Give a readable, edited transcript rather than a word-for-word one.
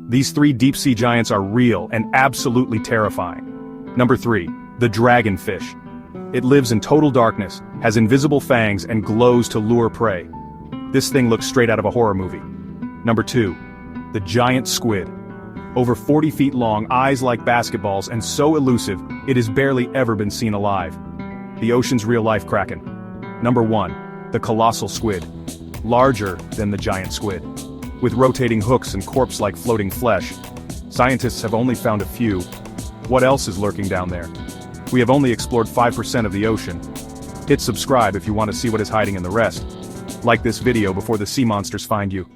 These three deep-sea giants are real and absolutely terrifying. Number 3. The dragonfish. It lives in total darkness, has invisible fangs and glows to lure prey. This thing looks straight out of a horror movie. Number 2. The giant squid. Over 40 feet long, eyes like basketballs, and so elusive, it has barely ever been seen alive. The ocean's real-life kraken. Number 1. The colossal squid. Larger than the giant squid. With rotating hooks and corpse-like floating flesh. Scientists have only found a few. What else is lurking down there? We have only explored 5% of the ocean. Hit subscribe if you want to see what is hiding in the rest. Like this video before the sea monsters find you.